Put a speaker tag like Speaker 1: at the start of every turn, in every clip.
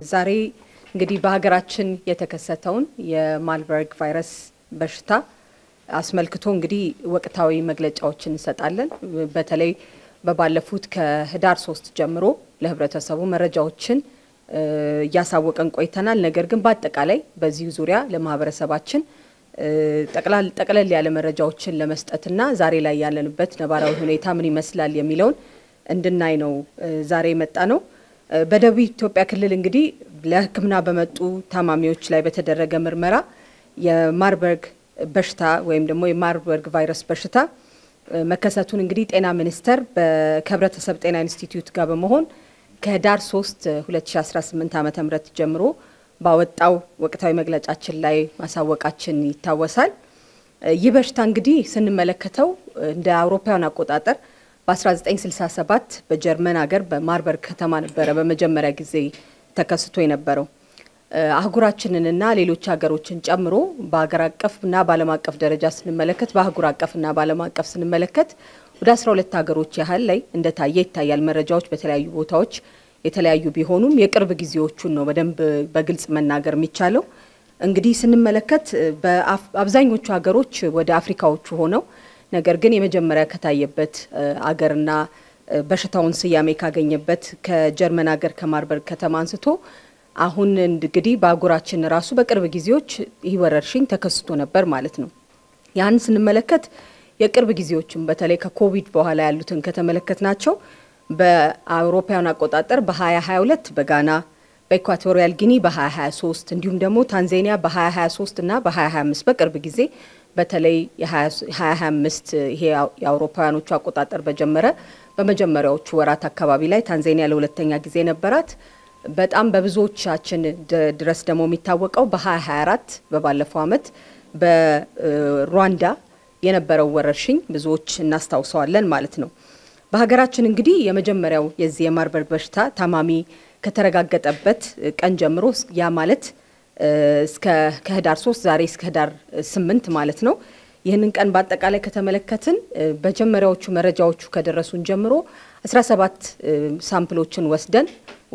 Speaker 1: ዛሬ እንግዲህ በሀገራችን የተከሰተውን የማርበርግ ቫይረስ በሽታ አስመልክቶ እንግዲህ ወቅታዊ መግለጫዎችን እንሰጣለን። በተለይ በባለፉት ከህዳር 3 ጀምሮ ለህብረተሰቡ መረጃዎችን ያሳወቀን ቆይተናል። ነገር ግን በአጠቃላይ በዚህ ዙሪያ ለማህበረሰባችን ጠቅላላ ያለ መረጃዎችን ለመስጠትና ዛሬ ላይ ያለንበት ነባራዊ ሁኔታ ምን ይመስላል የሚለውን እንድናይ ነው ዛሬ መጣ ነው። በደቡብ ኢትዮጵያ ክልል እንግዲህ ለህክምና በመጡ ታማሚዎች ላይ በተደረገ ምርመራ የማርበርግ በሽታ ወይም ደግሞ የማርበርግ ቫይረስ በሽታ መከሰቱን እንግዲህ ጤና ሚኒስቴር ከህብረተሰብ ጤና ኢንስቲትዩት ጋር በመሆን ከህዳር 3 2018 ዓ.ም ጀምሮ ባወጣው ወቅታዊ መግለጫችን ላይ ማሳወቃችን ይታወሳል። ይህ በሽታ እንግዲህ ስንመለከተው እንደ አውሮፓውያን አቆጣጠር በ1967 በጀርመን ሀገር በማርበርግ ከተማ ነበረ በመጀመሪያ ጊዜ ተከስቶ የነበረው። አህጉራችንንና ሌሎች ሀገሮችን ጨምሮ በአገር አቀፍና በዓለም አቀፍ ደረጃ ስንመለከት በአህጉር አቀፍና በዓለም አቀፍ ስንመለከት ወደ 12 ሀገሮች ያህል ላይ እንደታየ ይታያል። መረጃዎች በተለያዩ ቦታዎች የተለያዩ ቢሆኑም የቅርብ ጊዜዎቹን ነው በደንብ በግልጽ መናገር የሚቻለው። እንግዲህ ስንመለከት በአብዛኞቹ ሀገሮች ወደ አፍሪካዎቹ ሆነው ነገር ግን የመጀመሪያ ከታየበት አገርና በሽታውን ስያሜ ካገኘበት ከጀርመን ሀገር ከማርበርግ ከተማ አንስቶ አሁን እንግዲህ በአህጉራችን ራሱ በቅርብ ጊዜዎች ይህ ወረርሽኝ ተከስቶ ነበር ማለት ነው። ያን ስንመለከት የቅርብ ጊዜዎችን በተለይ ከኮቪድ በኋላ ያሉትን ከተመለከትናቸው በአውሮፓውያን አቆጣጠር በ2022 በጋና በኢኳቶሪያል ጊኒ በ2023 እንዲሁም ደግሞ ታንዛኒያ በ2023 እና በ2025 በቅርብ ጊዜ በተለይ የ2025 ይሄ የአውሮፓውያኖቹ አቆጣጠር በጀመረ በመጀመሪያዎቹ ወራት አካባቢ ላይ ታንዛኒያ ለሁለተኛ ጊዜ ነበራት። በጣም በብዙዎቻችን ድረስ ደግሞ የሚታወቀው በ2024 በባለፈው አመት በሩዋንዳ የነበረው ወረርሽኝ ብዙዎች እናስታውሰዋለን ማለት ነው። በሀገራችን እንግዲህ የመጀመሪያው የዚህ የማርበርግ በሽታ ታማሚ ከተረጋገጠበት ቀን ጀምሮ ያ ማለት እስከ ከህዳር 3 ዛሬ እስከ ህዳር 8 ማለት ነው። ይህንን ቀን በአጠቃላይ ከተመለከትን በመጀመሪያዎቹ መረጃዎቹ ከደረሱን ጀምሮ 17 ሳምፕሎችን ወስደን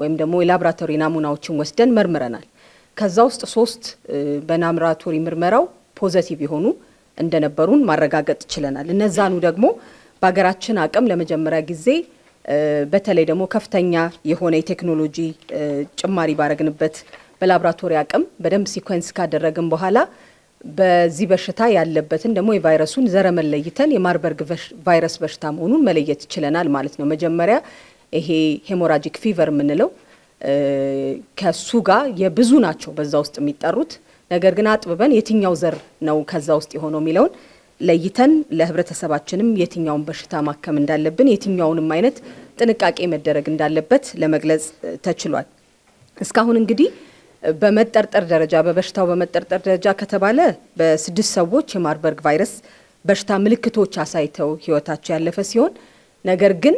Speaker 1: ወይም ደግሞ የላብራቶሪ ናሙናዎችን ወስደን መርምረናል። ከዛ ውስጥ 3 በላብራቶሪ ምርመራው ፖዚቲቭ የሆኑ እንደነበሩን ማረጋገጥ ችለናል። እነዛኑ ደግሞ በሀገራችን አቅም ለመጀመሪያ ጊዜ በተለይ ደግሞ ከፍተኛ የሆነ የቴክኖሎጂ ጭማሪ ባረግንበት በላብራቶሪ አቅም በደንብ ሲኳንስ ካደረግን በኋላ በዚህ በሽታ ያለበትን ደግሞ የቫይረሱን ዘረመል ለይተን የማርበርግ ቫይረስ በሽታ መሆኑን መለየት ችለናል ማለት ነው። መጀመሪያ ይሄ ሄሞራጂክ ፊቨር የምንለው ከሱ ጋር የብዙ ናቸው በዛ ውስጥ የሚጠሩት ነገር ግን አጥብበን የትኛው ዘር ነው ከዛ ውስጥ የሆነው የሚለውን ለይተን ለህብረተሰባችንም የትኛውን በሽታ ማከም እንዳለብን የትኛውንም አይነት ጥንቃቄ መደረግ እንዳለበት ለመግለጽ ተችሏል። እስካሁን እንግዲህ በመጠርጠር ደረጃ በበሽታው በመጠርጠር ደረጃ ከተባለ በ6 ሰዎች የማርበርግ ቫይረስ በሽታ ምልክቶች አሳይተው ህይወታቸው ያለፈ ሲሆን ነገር ግን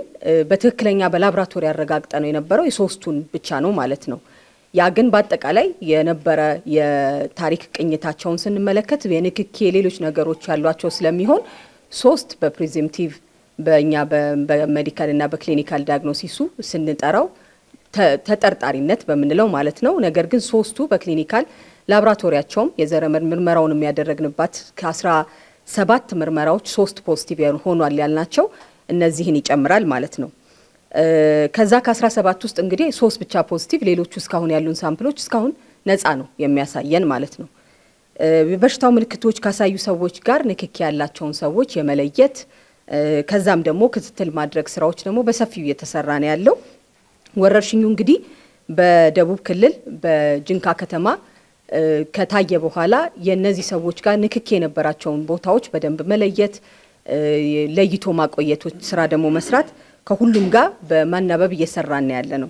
Speaker 1: በትክክለኛ በላብራቶሪ ያረጋግጠነው የነበረው የ3ቱን ብቻ ነው ማለት ነው። ያ ግን በአጠቃላይ የነበረ የታሪክ ቅኝታቸውን ስንመለከት የንክኪ ሌሎች ነገሮች ያሏቸው ስለሚሆን 3 በፕሪዚምቲቭ በእኛ በሜዲካል እና በክሊኒካል ዳያግኖሲሱ ስንጠራው ተጠርጣሪነት በመንለው ማለት ነው። ነገር ግን 3ቱ በክሊኒካል ላብራቶሪያቸውም የዘረመል ምርመራውን የሚያደርግንባት ከ17 ምርመራዎች 3 ፖዚቲቭ ሆኗል ያልናቸው እነዚህን ይጨምራል ማለት ነው። ከዛ ከ17 ውስጥ እንግዲህ 3 ብቻ ፖዚቲቭ ሌሎቹ እስካሁን ያሉን ሳምፕሎች እስካሁን ነፃ ነው የሚያሳየን ማለት ነው። በሽታው ምልክቶች ካሳዩ ሰዎች ጋር ንክኪ ያላቸውን ሰዎች የመለየት ከዛም ደግሞ ክትትል ማድረግ ስራዎች ደግሞ በሰፊው እየተሰራ ነው ያለው። ወረርሽኙ እንግዲህ በደቡብ ክልል በጅንካ ከተማ ከታየ በኋላ የነዚህ ሰዎች ጋር ንክኪ የነበራቸውን ቦታዎች በደንብ መለየት ለይቶ ማቆየቶች ስራ ደግሞ መስራት ከሁሉም ጋር በማናበብ እየሰራን ያለ ነው።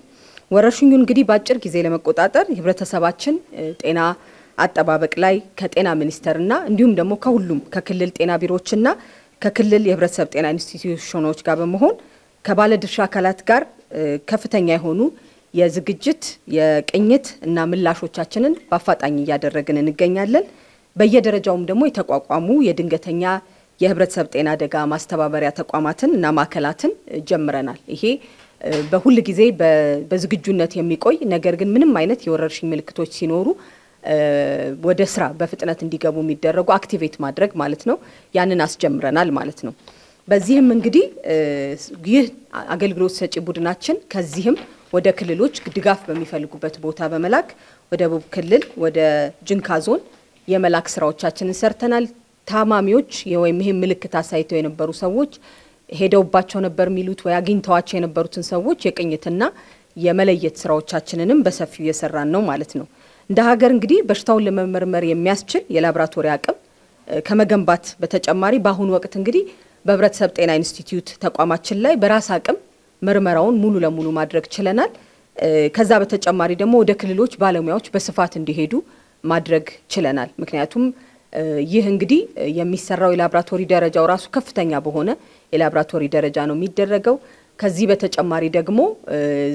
Speaker 1: ወረርሽኙ እንግዲህ በአጭር ጊዜ ለመቆጣጠር ህብረተሰባችን ጤና አጠባበቅ ላይ ከጤና ሚኒስቴርና እንዲሁም ደግሞ ከሁሉም ከክልል ጤና ቢሮዎችና ከክልል የህብረተሰብ ጤና ኢንስቲትዩሽኖች ጋር በመሆን ከባለድርሻ አካላት ጋር ከፍተኛ የሆኑ የዝግጅት የቅኝት እና ምላሾቻችንን በአፋጣኝ እያደረግን እንገኛለን። በየደረጃውም ደግሞ የተቋቋሙ የድንገተኛ የህብረተሰብ ጤና አደጋ ማስተባበሪያ ተቋማትን እና ማዕከላትን ጀምረናል። ይሄ በሁሉ ጊዜ በዝግጁነት የሚቆይ ነገር ግን ምንም አይነት የወረርሽኝ ምልክቶች ሲኖሩ ወደ ስራ በፍጥነት እንዲገቡ የሚደረጉ አክቲቬት ማድረግ ማለት ነው ያንን አስጀምረናል ማለት ነው በዚህም እንግዲህ ይህ አገልግሎት ሰጪ ቡድናችን ከዚህም ወደ ክልሎች ድጋፍ በሚፈልጉበት ቦታ በመላክ ወደ ደቡብ ክልል ወደ ጅንካ ዞን የመላክ ስራዎቻችንን ሰርተናል ታማሚዎች ወይም ይሄ ምልክት አሳይተው የነበሩ ሰዎች ሄደውባቸው ነበር ሚሉት ወይ አግኝተዋቸው የነበሩትን ሰዎች የቅኝትና የመለየት ስራዎቻችንንም በሰፊው እየሰራን ነው ማለት ነው እንደ ሀገር እንግዲህ በሽታውን ለመመርመር የሚያስችል የላብራቶሪ አቅም ከመገንባት በተጨማሪ በአሁኑ ወቅት እንግዲህ በህብረተሰብ ጤና ኢንስቲትዩት ተቋማችን ላይ በራስ አቅም ምርመራውን ሙሉ ለሙሉ ማድረግ ችለናል ከዛ በተጨማሪ ደግሞ ወደ ክልሎች ባለሙያዎች በስፋት እንዲሄዱ ማድረግ ችለናል ምክንያቱም ይህ እንግዲህ የሚሰራው የላብራቶሪ ደረጃው ራሱ ከፍተኛ በሆነ የላብራቶሪ ደረጃ ነው የሚደረገው ከዚህ በተጨማሪ ደግሞ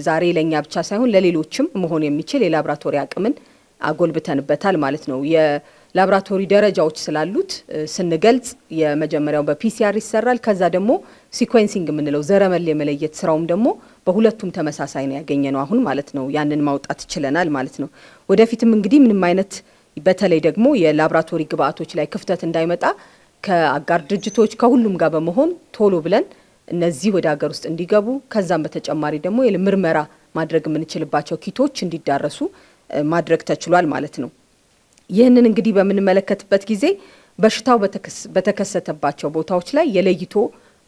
Speaker 1: ዛሬ ለኛ ብቻ ሳይሆን ለሌሎችም መሆን የሚችል የላብራቶሪ አቅምን አጎልብተንበታል ማለት ነው የላብራቶሪ ደረጃዎች ስላሉት ስንገልጽ የመጀመሪያው በፒሲአር ይሰራል ከዛ ደግሞ ሲኩዌንሲንግ ምንለው ዘረመል የመለየት ስራውም ደግሞ በሁለቱም ተመሳሳይ ነው ያገኘነው አሁን ማለት ነው ያንን ማውጣት ችለናል ማለት ነው ወደፊትም እንግዲህ ምንም አይነት በተለይ ደግሞ የላብራቶሪ ግብአቶች ላይ ክፍተት እንዳይመጣ ከአጋር ድርጅቶች ከሁሉም ጋር በመሆን ቶሎ ብለን እነዚህ ወደ ሀገር ውስጥ እንዲገቡ ከዛም በተጨማሪ ደግሞ የምርመራ ማድረግ የምንችልባቸው ኪቶች እንዲዳረሱ ማድረግ ተችሏል ማለት ነው ይህንን እንግዲህ በምንመለከትበት ጊዜ በሽታው በተከሰተባቸው ቦታዎች ላይ የለይቶ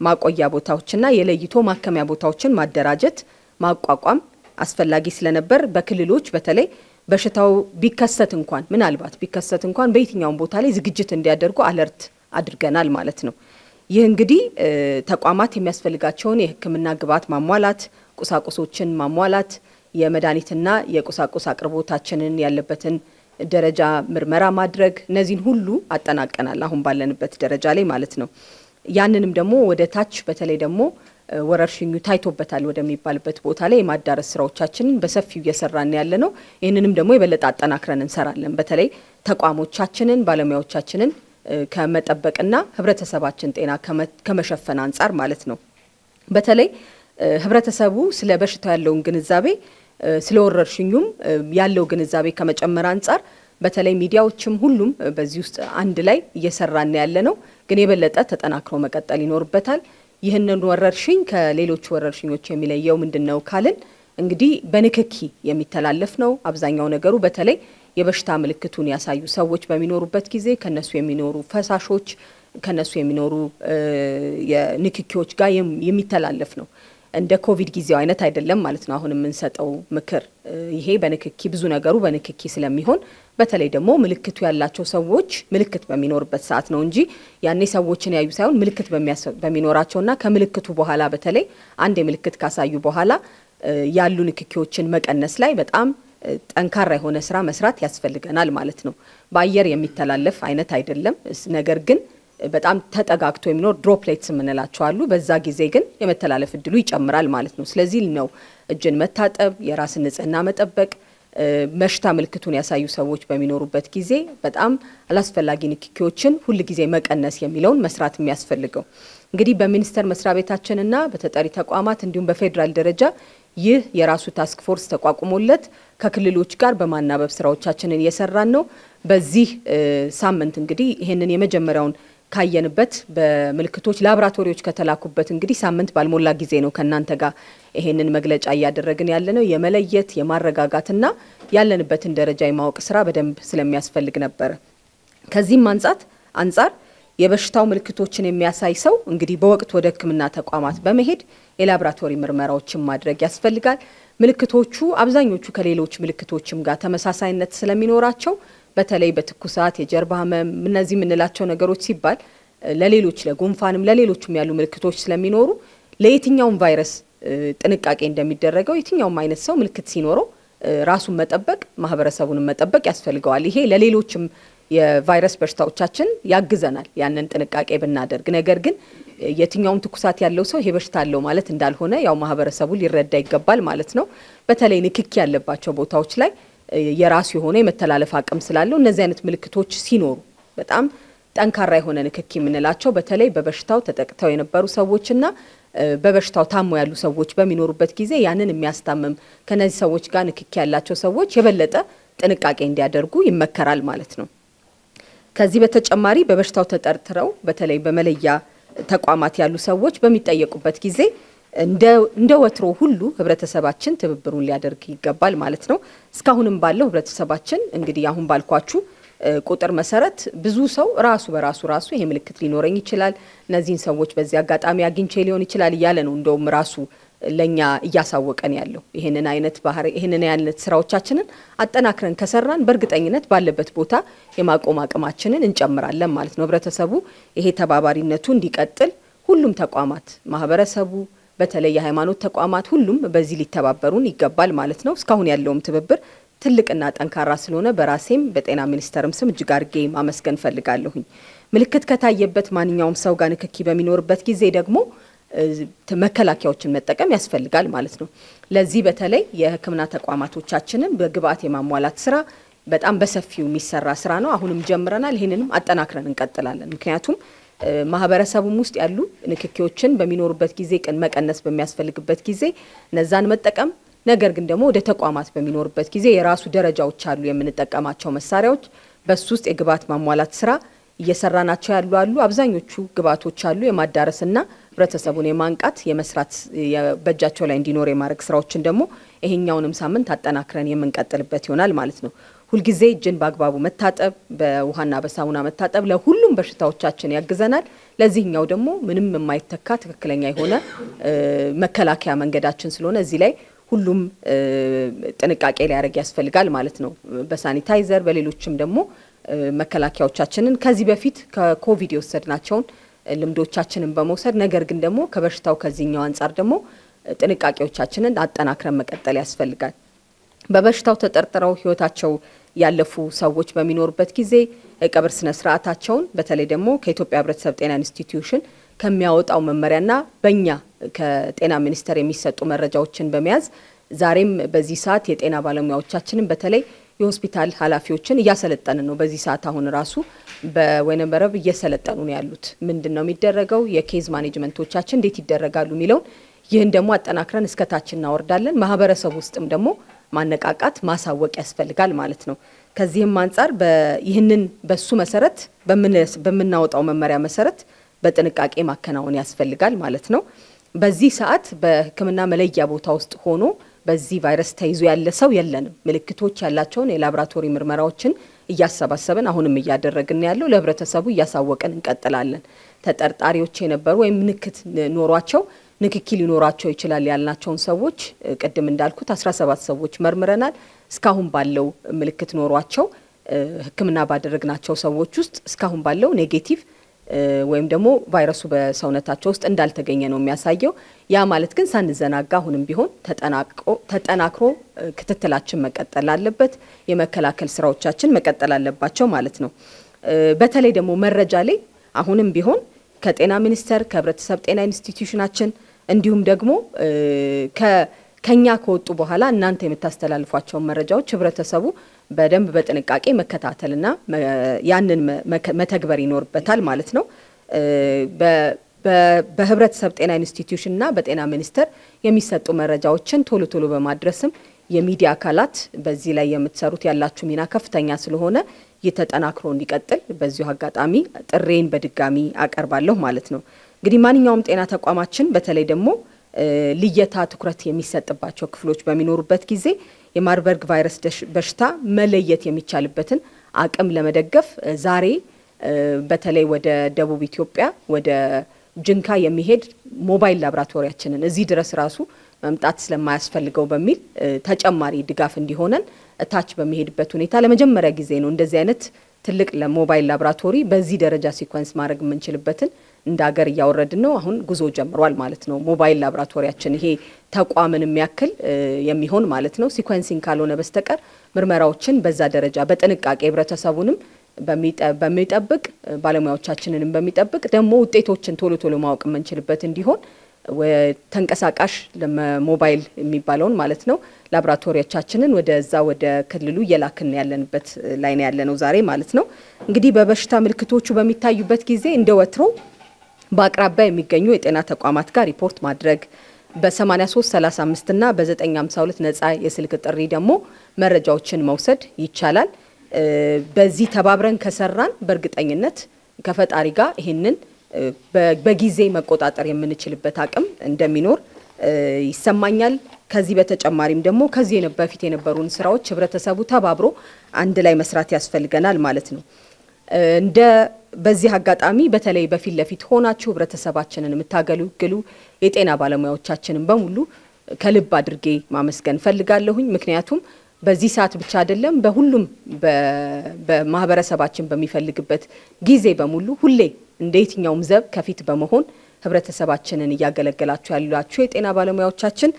Speaker 1: ማቆያ ቦታዎችና የለይቶ ማከሚያ ቦታዎችን ማደራጀት ማቋቋም አስፈላጊ ስለነበር በክልሎች በተለይ በሽታው ቢከሰት እንኳን ምናልባት ቢከሰት እንኳን በየትኛው ቦታ ላይ ዝግጅት እንዲያደርጉ አለርት አድርገናል ማለት ነው ይህ እንግዲህ ተቋማት የሚያስፈልጋቸውን የሕክምና ግብአት ማሟላት ቁሳቁሶችን ማሟላት የመድኃኒትና የቁሳቁስ አቅርቦታችንን ያለበትን ደረጃ ምርመራ ማድረግ እነዚህን ሁሉ አጠናቀናል አሁን ባለንበት ደረጃ ላይ ማለት ነው ያንንም ደግሞ ወደ ታች በተለይ ደግሞ ወረርሽኙ ታይቶበታል ወደሚባልበት ቦታ ላይ የማዳረስ ስራዎቻችንን በሰፊው እየሰራን ያለ ነው ይሄንንም ደግሞ የበለጠ አጠናክረን እንሰራለን በተለይ ተቋሞቻችንን ባለሙያዎቻችንን ከመጠበቅና ህብረተሰባችን ጤና ከመሸፈን አንፃር ማለት ነው በተለይ ህብረተሰቡ ስለ በሽታው ያለውን ግንዛቤ ስለ ወረርሽኙም ያለው ግንዛቤ ከመጨመር አንፃር በተለይ ሚዲያዎችም ሁሉም በዚህ ውስጥ አንድ ላይ እየሰራን ያለ ነው ግን የበለጠ ተጠናክሮ መቀጠል ይኖርበታል ይህንን ወረርሽኝ ከሌሎች ወረርሽኞች የሚለየው ምንድነው ካልን እንግዲህ በንክኪ የሚተላለፍ ነው አብዛኛው ነገሩ በተለይ የበሽታ ምልክቱን ያሳዩ ሰዎች በሚኖሩበት ጊዜ ከነሱ የሚኖሩ ፈሳሾች ከነሱ የሚኖሩ የንክኪዎች ጋር የሚተላለፍ ነው እንደ ኮቪድ ጊዜው አይነት አይደለም ማለት ነው አሁን የምንሰጠው ምክር ይሄ በንክኪ ብዙ ነገሩ በንክኪ ስለሚሆን በተለይ ደግሞ ምልክቱ ያላቸው ሰዎች ምልክት በሚኖርበት ሰዓት ነው እንጂ ያኔ ሰዎችን ያዩ ሳይሆን ምልክት በሚኖራቸውና ከምልክቱ በኋላ በተለይ አንድ የምልክት ካሳዩ በኋላ ያሉ ንክኪዎችን መቀነስ ላይ በጣም ጠንካራ የሆነ ስራ መስራት ያስፈልገናል ማለት ነው በአየር የሚተላለፍ አይነት አይደለም ነገር ግን በጣም ተጠጋግቶ የሚኖር ድሮፕሌትስ ምንላቸው አሉ በዛ ጊዜ ግን የመተላለፍ እድሉ ይጨምራል ማለት ነው ስለዚህ ነው እጅን መታጠብ የራስን ንጽህና መጠበቅ መሽታ ምልክቱን ያሳዩ ሰዎች በሚኖሩበት ጊዜ በጣም አላስፈላጊ ንክኪዎችን ሁሉ ጊዜ መቀነስ የሚለውን መስራት የሚያስፈልገው እንግዲህ በሚኒስተር መስሪያ ቤታችንና በተጠሪ ተቋማት እንዲሁም በፌደራል ደረጃ ይህ የራሱ ታስክ ፎርስ ተቋቁሞለት ከክልሎች ጋር በማናበብ ስራዎቻችንን እየሰራን ነው በዚህ ሳምንት እንግዲህ ይሄንን የመጀመሪያውን ካየንበት በምልክቶች ላብራቶሪዎች ከተላኩበት እንግዲህ ሳምንት ባልሞላ ጊዜ ነው ከናንተ ጋር ይሄንን መግለጫ ያያደረግን ያለነው የመለየት የማረጋጋትና ያለንበትን ደረጃ የማወቅ ስራ በደንብ ስለሚያስፈልግ ነበር ከዚህም አንፃር የበሽታው ምልክቶችን የሚያሳይ ሰው እንግዲህ በወቅት ወደ ሕክምና ተቋማት በመሄድ የላብራቶሪ ምርመራዎችን ማድረግ ያስፈልጋል ምልክቶቹ አብዛኞቹ ከሌሎች ምልክቶችም ጋር ተመሳሳይነት ስለሚኖራቸው በተለይ በትኩሳት የጀርባ ህመም እነዚህ ምንላቸው ነገሮች ሲባል ለሌሎች ለጉንፋንም ለሌሎችም ያሉ ምልክቶች ስለሚኖሩ ለየትኛውም ቫይረስ ጥንቃቄ እንደሚደረገው የትኛውም አይነት ሰው ምልክት ሲኖረው ራሱን መጠበቅ ማህበረሰቡን መጠበቅ ያስፈልጋል ይሄ ለሌሎችም የቫይረስ በሽታዎቻችን ያግዘናል ያንን ጥንቃቄ ብናደርግ ነገር ግን የትኛውም ትኩሳት ያለው ሰው ይሄ በሽታ አለው ማለት እንዳልሆነ ያው ማህበረሰቡ ሊረዳ ይገባል ማለት ነው በተለይ ንክኪ ያለባቸው ቦታዎች ላይ የራሱ የሆነ የመተላለፍ አቅም ስላለው እነዚህ አይነት ምልክቶች ሲኖሩ በጣም ጠንካራ የሆነ ንክኪ ምንላቸው በተለይ በበሽታው ተጠቅተው የነበሩ ሰዎችና በበሽታው ታሞ ያሉ ሰዎች በሚኖሩበት ጊዜ ያንን የሚያስታምም ከነዚህ ሰዎች ጋር ንክኪ ያላቸው ሰዎች የበለጠ ጥንቃቄ እንዲያደርጉ ይመከራል ማለት ነው። ከዚህ በተጨማሪ በበሽታው ተጠርጥረው በተለይ በመለያ ተቋማት ያሉ ሰዎች በሚጠየቁበት ጊዜ እንደ ወትሮ ሁሉ ህብረተሰባችን ትብብሩን ሊያደርግ ይገባል ማለት ነው። እስካሁንም ባለው ህብረተሰባችን እንግዲህ አሁን ባልኳችሁ ቁጥር መሰረት ብዙ ሰው ራሱ ይሄ ምልክት ሊኖረኝ ይችላል እነዚህን ሰዎች በዚህ አጋጣሚ አግኝቼ ሊሆን ይችላል እያለ ነው እንደውም ራሱ ለኛ እያሳወቀን ያለው ይሄንን አይነት ስራዎቻችንን አጠናክረን ከሰራን በእርግጠኝነት ባለበት ቦታ የማቆም አቅማችንን እንጨምራለን ማለት ነው። ህብረተሰቡ ይሄ ተባባሪነቱ እንዲቀጥል ሁሉም ተቋማት ማህበረሰቡ በተለይ የሃይማኖት ተቋማት ሁሉም በዚህ ሊተባበሩን ይገባል ማለት ነው። እስካሁን ያለውም ትብብር ትልቅና ጠንካራ ስለሆነ በራሴም በጤና ሚኒስቴርም ስም እጅግ አድርጌ ማመስገን ፈልጋለሁኝ። ምልክት ከታየበት ማንኛውም ሰው ጋር ንክኪ በሚኖርበት ጊዜ ደግሞ መከላከያዎችን መጠቀም ያስፈልጋል ማለት ነው። ለዚህ በተለይ የህክምና ተቋማቶቻችንን በግብአት የማሟላት ስራ በጣም በሰፊው የሚሰራ ስራ ነው። አሁንም ጀምረናል። ይሄንንም አጠናክረን እንቀጥላለን። ምክንያቱም ማህበረሰቡም ውስጥ ያሉ ንክኪዎችን በሚኖርበት ጊዜ መቀነስ በሚያስፈልግበት ጊዜ ነዛን መጠቀም ነገር ግን ደግሞ ወደ ተቋማት በሚኖርበት ጊዜ የራሱ ደረጃዎች አሉ የምንጠቀማቸው መሳሪያዎች በሱ ውስጥ የግብአት ማሟላት ስራ እየሰራናቸው አሉ። አብዛኞቹ ግብአቶች አሉ የማዳረስና ህብረተሰቡን የማንቃት የመስራት በእጃቸው ላይ እንዲኖር የማድረግ ስራዎችን ደግሞ ይሄኛውንም ሳምንት አጠናክረን የምንቀጥልበት ይሆናል ማለት ነው። ሁልጊዜ እጅን በአግባቡ መታጠብ በውሃና በሳሙና መታጠብ ለሁሉም በሽታዎቻችን ያግዘናል። ለዚህኛው ደግሞ ምንም የማይተካ ትክክለኛ የሆነ መከላከያ መንገዳችን ስለሆነ እዚህ ላይ ሁሉም ጥንቃቄ ሊያደርግ ያስፈልጋል ማለት ነው። በሳኒታይዘር በሌሎችም ደግሞ መከላከያዎቻችንን ከዚህ በፊት ከኮቪድ የወሰድናቸውን ልምዶቻችንን በመውሰድ ነገር ግን ደግሞ ከበሽታው ከዚህኛው አንፃር ደግሞ ጥንቃቄዎቻችንን አጠናክረን መቀጠል ያስፈልጋል። በበሽታው ተጠርጥረው ህይወታቸው ያለፉ ሰዎች በሚኖርበት ጊዜ ቀብር ስነ ስርዓታቸውን በተለይ ደግሞ ከኢትዮጵያ ህብረተሰብ ጤና ኢንስቲትዩሽን ከሚያወጣው መመሪያና በእኛ ከጤና ሚኒስቴር የሚሰጡ መረጃዎችን በመያዝ ዛሬም በዚህ ሰዓት የጤና ባለሙያዎቻችንን በተለይ የሆስፒታል ኃላፊዎችን እያሰለጠንን ነው። በዚህ ሰዓት አሁን ራሱ በወይነመረብ እየሰለጠኑ ነው ያሉት። ምንድነው የሚደረገው የኬዝ ማኔጅመንቶቻችን እንዴት ይደረጋሉ የሚለው ይህን ደግሞ አጠናክረን እስከታች እናወርዳለን። ማህበረሰብ ውስጥም ደግሞ ማነቃቃት ማሳወቅ ያስፈልጋል ማለት ነው። ከዚህም አንፃር ይህንን በሱ መሰረት በመናወጣው መመሪያ መሰረት በጥንቃቄ ማከናወን ያስፈልጋል ማለት ነው። በዚህ ሰዓት በህክምና መለያ ቦታ ውስጥ ሆኖ በዚህ ቫይረስ ተይዞ ያለ ሰው የለንም። ምልክቶች ያላቸውን የላብራቶሪ ምርመራዎችን እያሰባሰብን አሁንም እያደረግን ያለው ለህብረተሰቡ እያሳወቀን እንቀጥላለን። ተጠርጣሪዎች የነበሩ ወይም ምልክት ኖሯቸው ንክኪ ሊኖራቸው ይችላል ያልናቸውን ሰዎች ቀደም እንዳልኩት 17 ሰዎች መርምረናል። እስካሁን ባለው ምልክት ኖሯቸው ህክምና ባደረግናቸው ሰዎች ውስጥ እስካሁን ባለው ኔጌቲቭ ወይም ደግሞ ቫይረሱ በሰውነታቸው ውስጥ እንዳልተገኘ ነው የሚያሳየው። ያ ማለት ግን ሳንዘናጋ አሁንም ቢሆን ተጠናክሮ ክትትላችን መቀጠል አለበት። የመከላከል ስራዎቻችን መቀጠል አለባቸው ማለት ነው። በተለይ ደግሞ መረጃ ላይ አሁንም ቢሆን ከጤና ሚኒስቴር ከህብረተሰብ ጤና ኢንስቲትዩሽናችን እንዲሁም ደግሞ ከኛ ከወጡ በኋላ እናንተ የምታስተላልፏቸው መረጃዎች ህብረተሰቡ በደንብ በጥንቃቄ መከታተልና ያንን መተግበር ይኖርበታል ማለት ነው። በህብረተሰብ ጤና ኢንስቲትዩሽንና በጤና ሚኒስቴር የሚሰጡ መረጃዎችን ቶሎ በማድረስም የሚዲያ አካላት በዚህ ላይ የምትሰሩት ያላችሁ ሚና ከፍተኛ ስለሆነ የተጠናክሮ እንዲቀጥል በዚሁ አጋጣሚ ጥሬን በድጋሚ አቀርባለሁ ማለት ነው። እንግዲህ ማንኛውም ጤና ተቋማችን በተለይ ደግሞ ልየታ ትኩረት የሚሰጥባቸው ክፍሎች በሚኖሩበት ጊዜ የማርበርግ ቫይረስ በሽታ መለየት የሚቻልበትን አቅም ለመደገፍ ዛሬ በተለይ ወደ ደቡብ ኢትዮጵያ ወደ ጅንካ የሚሄድ ሞባይል ላብራቶሪያችንን እዚህ ድረስ ራሱ መምጣት ስለማያስፈልገው በሚል ተጨማሪ ድጋፍ እንዲሆነን ታች በሚሄድበት ሁኔታ ለመጀመሪያ ጊዜ ነው እንደዚህ አይነት ትልቅ ለሞባይል ላብራቶሪ በዚህ ደረጃ ሲኳንስ ማድረግ የምንችልበትን እንዳገር ያወረድን ነው። አሁን ጉዞ ጀምሯል ማለት ነው። ሞባይል ላብራቶሪያችን ይሄ ተቋምን የሚያክል የሚሆን ማለት ነው። ሲኳንሲንግ ካልሆነ በስተቀር ምርመራዎችን በዛ ደረጃ በጥንቃቄ ህብረተሰቡንም በሚጠብቅ ባለሙያዎቻችንንም በሚጠብቅ ደግሞ ውጤቶችን ቶሎ ማወቅ የምንችልበት እንዲሆን ተንቀሳቃሽ ለሞባይል የሚባለውን ማለት ነው ላብራቶሪያችንን ወደዛ ወደ ክልሉ እየላክን ያለንበት ላይ ነው ያለነው ዛሬ ማለት ነው። እንግዲህ በበሽታ ምልክቶቹ በሚታዩበት ጊዜ እንደ ወትሮ በአቅራቢያ የሚገኙ የጤና ተቋማት ጋር ሪፖርት ማድረግ በ8335 እና በ952 ነፃ የስልክ ጥሪ ደግሞ መረጃዎችን መውሰድ ይቻላል። በዚህ ተባብረን ከሰራን በእርግጠኝነት ከፈጣሪ ጋር ይሄንን በጊዜ መቆጣጠር የምንችልበት አቅም እንደሚኖር ይሰማኛል። ከዚህ በተጨማሪም ደግሞ ከዚህ በፊት የነበሩን ስራዎች ህብረተሰቡ ተባብሮ አንድ ላይ መስራት ያስፈልገናል ማለት ነው። እንደ በዚህ አጋጣሚ በተለይ በፊት ለፊት ሆናችሁ ህብረተሰባችንን የምታገለግሉ የጤና ባለሙያዎቻችንን በሙሉ ከልብ አድርጌ ማመስገን ፈልጋለሁኝ። ምክንያቱም በዚህ ሰዓት ብቻ አይደለም በሁሉም በማህበረሰባችን በሚፈልግበት ጊዜ በሙሉ ሁሌ እንደየትኛውም ዘብ ከፊት በመሆን ህብረተሰባችንን እያገለገላችሁ ያላችሁ የጤና ባለሙያዎቻችን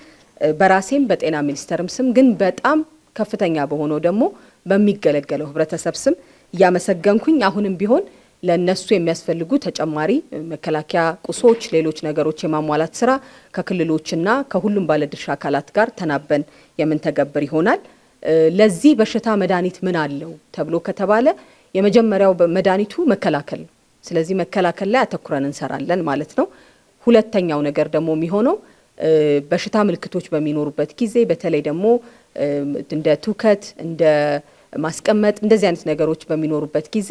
Speaker 1: በራሴም በጤና ሚኒስቴርም ስም ግን በጣም ከፍተኛ በሆነው ደግሞ በሚገለገለው ህብረተሰብ ስም ያመሰገንኩኝ አሁንም ቢሆን ለነሱ የሚያስፈልጉ ተጨማሪ መከላከያ ቁሶች ሌሎች ነገሮች የማሟላት ስራ ከክልሎችና ከሁሉም ባለድርሻ አካላት ጋር ተናበን የምንተገብር ይሆናል። ለዚህ በሽታ መድኃኒት ምን አለው ተብሎ ከተባለ የመጀመሪያው መድኃኒቱ መከላከል ነው። ስለዚህ መከላከል ላይ አተኩረን እንሰራለን ማለት ነው። ሁለተኛው ነገር ደግሞ የሚሆነው በሽታ ምልክቶች በሚኖሩበት ጊዜ በተለይ ደግሞ እንደ ትውከት እንደ ማስቀመጥ እንደዚህ አይነት ነገሮች በሚኖሩበት ጊዜ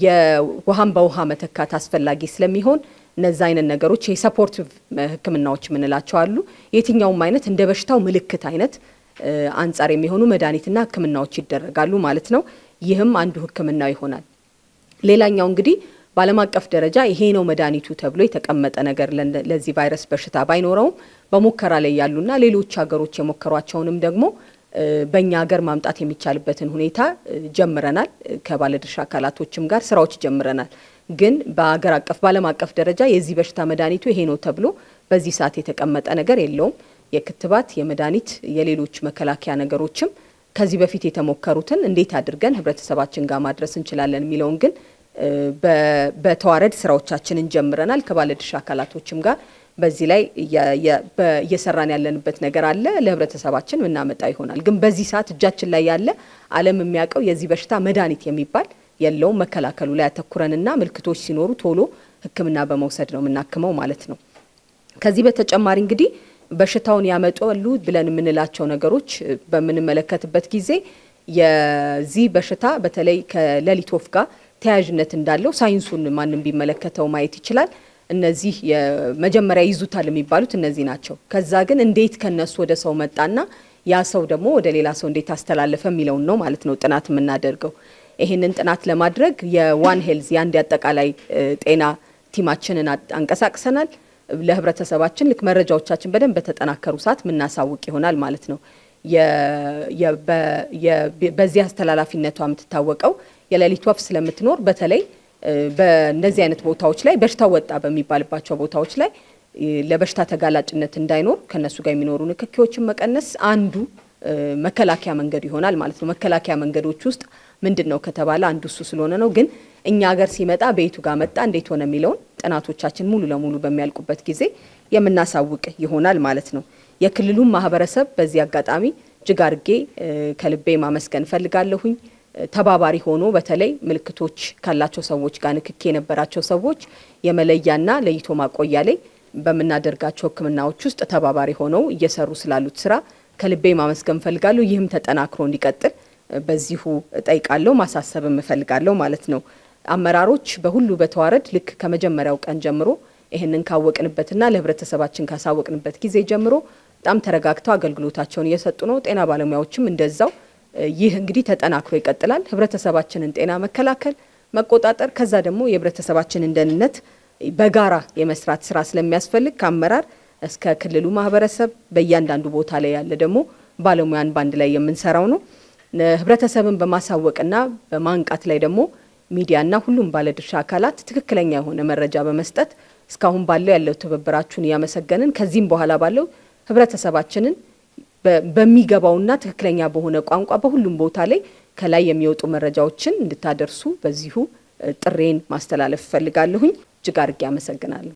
Speaker 1: የውሃን በውሃ መተካት አስፈላጊ ስለሚሆን እነዛ አይነት ነገሮች የሰፖርቲቭ ህክምናዎች ምንላቸው አሉ። የትኛውም አይነት እንደ በሽታው ምልክት አይነት አንጻር የሚሆኑ መድኃኒትና ህክምናዎች ይደረጋሉ ማለት ነው። ይህም አንዱ ህክምናው ይሆናል። ሌላኛው እንግዲህ በዓለም አቀፍ ደረጃ ይሄ ነው መድኃኒቱ ተብሎ የተቀመጠ ነገር ለዚህ ቫይረስ በሽታ ባይኖረውም በሙከራ ላይ ያሉና ሌሎች ሀገሮች የሞከሯቸውንም ደግሞ በእኛ ሀገር ማምጣት የሚቻልበትን ሁኔታ ጀምረናል። ከባለድርሻ አካላቶችም ጋር ስራዎች ጀምረናል። ግን በአገር አቀፍ በዓለም አቀፍ ደረጃ የዚህ በሽታ መድኃኒቱ ይሄ ነው ተብሎ በዚህ ሰዓት የተቀመጠ ነገር የለውም። የክትባት የመድኃኒት የሌሎች መከላከያ ነገሮችም ከዚህ በፊት የተሞከሩትን እንዴት አድርገን ህብረተሰባችን ጋር ማድረስ እንችላለን የሚለውን ግን በተዋረድ ስራዎቻችንን ጀምረናል። ከባለድርሻ አካላቶችም ጋር በዚህ ላይ እየሰራን ያለንበት ነገር አለ። ለህብረተሰባችን ምናመጣ ይሆናል። ግን በዚህ ሰዓት እጃችን ላይ ያለ ዓለም የሚያውቀው የዚህ በሽታ መድኃኒት የሚባል የለውም። መከላከሉ ላይ አተኩረንና ምልክቶች ሲኖሩ ቶሎ ህክምና በመውሰድ ነው የምናክመው ማለት ነው። ከዚህ በተጨማሪ እንግዲህ በሽታውን ያመጣሉ ብለን የምንላቸው ነገሮች በምንመለከትበት ጊዜ የዚህ በሽታ በተለይ ከሌሊት ወፍ ጋር ተያያዥነት እንዳለው ሳይንሱን ማንም ቢመለከተው ማየት ይችላል። እነዚህ የመጀመሪያ ይዙታል የሚባሉት እነዚህ ናቸው። ከዛ ግን እንዴት ከነሱ ወደ ሰው መጣና ያ ሰው ደግሞ ወደ ሌላ ሰው እንዴት አስተላለፈ የሚለው ነው ማለት ነው ጥናት የምናደርገው። ይሄንን ጥናት ለማድረግ የዋን ሄልዝ ያንድ አጠቃላይ ጤና ቲማችንን አንቀሳቅሰናል። ለህብረተሰባችን ልክ መረጃዎቻችን በደንብ በተጠናከሩ ሰዓት ምናሳውቅ ይሆናል ማለት ነው። በዚህ አስተላላፊነቷ የምትታወቀው የሌሊት ወፍ ስለምትኖር በተለይ በእነዚህ አይነት ቦታዎች ላይ በሽታ ወጣ በሚባልባቸው ቦታዎች ላይ ለበሽታ ተጋላጭነት እንዳይኖር ከነሱ ጋር የሚኖሩ ንክኪዎችን መቀነስ አንዱ መከላከያ መንገድ ይሆናል ማለት ነው። መከላከያ መንገዶች ውስጥ ምንድነው ከተባለ አንዱ እሱ ስለሆነ ነው። ግን እኛ ሀገር ሲመጣ በየቱ ጋር መጣ እንዴት ሆነ የሚለውን ጥናቶቻችን ሙሉ ለሙሉ በሚያልቁበት ጊዜ የምናሳውቅ ይሆናል ማለት ነው። የክልሉን ማህበረሰብ በዚህ አጋጣሚ እጅግ አድርጌ ከልቤ ማመስገን ፈልጋለሁኝ። ተባባሪ ሆኖ በተለይ ምልክቶች ካላቸው ሰዎች ጋር ንክኪ የነበራቸው ሰዎች የመለያና ለይቶ ማቆያ ላይ በመናደርጋቸው ህክምናዎች ውስጥ ተባባሪ ሆነው እየሰሩ ስላሉት ስራ ከልቤ ማመስገን ፈልጋለሁ። ይህም ተጠናክሮ እንዲቀጥል በዚሁ ጠይቃለሁ ማሳሰብም ፈልጋለሁ ማለት ነው። አመራሮች በሁሉ በተዋረድ ልክ ከመጀመሪያው ቀን ጀምሮ ይሄንን ካወቅንበትና ለህብረተሰባችን ካሳወቅንበት ጊዜ ጀምሮ በጣም ተረጋግተው አገልግሎታቸውን እየሰጡ ነው። ጤና ባለሙያዎችም እንደዛው። ይህ እንግዲህ ተጠናክሮ ይቀጥላል። ህብረተሰባችንን ጤና መከላከል መቆጣጠር ከዛ ደግሞ የህብረተሰባችንን ደህንነት በጋራ የመስራት ስራ ስለሚያስፈልግ ከአመራር እስከ ክልሉ ማህበረሰብ በእያንዳንዱ ቦታ ላይ ያለ ደግሞ ባለሙያን ባንድ ላይ የምንሰራው ነው። ህብረተሰብን በማሳወቅና በማንቃት ላይ ደግሞ ሚዲያና ሁሉም ባለድርሻ አካላት ትክክለኛ የሆነ መረጃ በመስጠት እስካሁን ባለው ያለው ትብብራችሁን ያመሰገንን ከዚህም በኋላ ባለው ህብረተሰባችንን በሚገባውና ትክክለኛ በሆነ ቋንቋ በሁሉም ቦታ ላይ ከላይ የሚወጡ መረጃዎችን እንድታደርሱ በዚሁ ጥሬን ማስተላለፍ ፈልጋለሁኝ። እጅግ አድርጌ አመሰግናለሁ።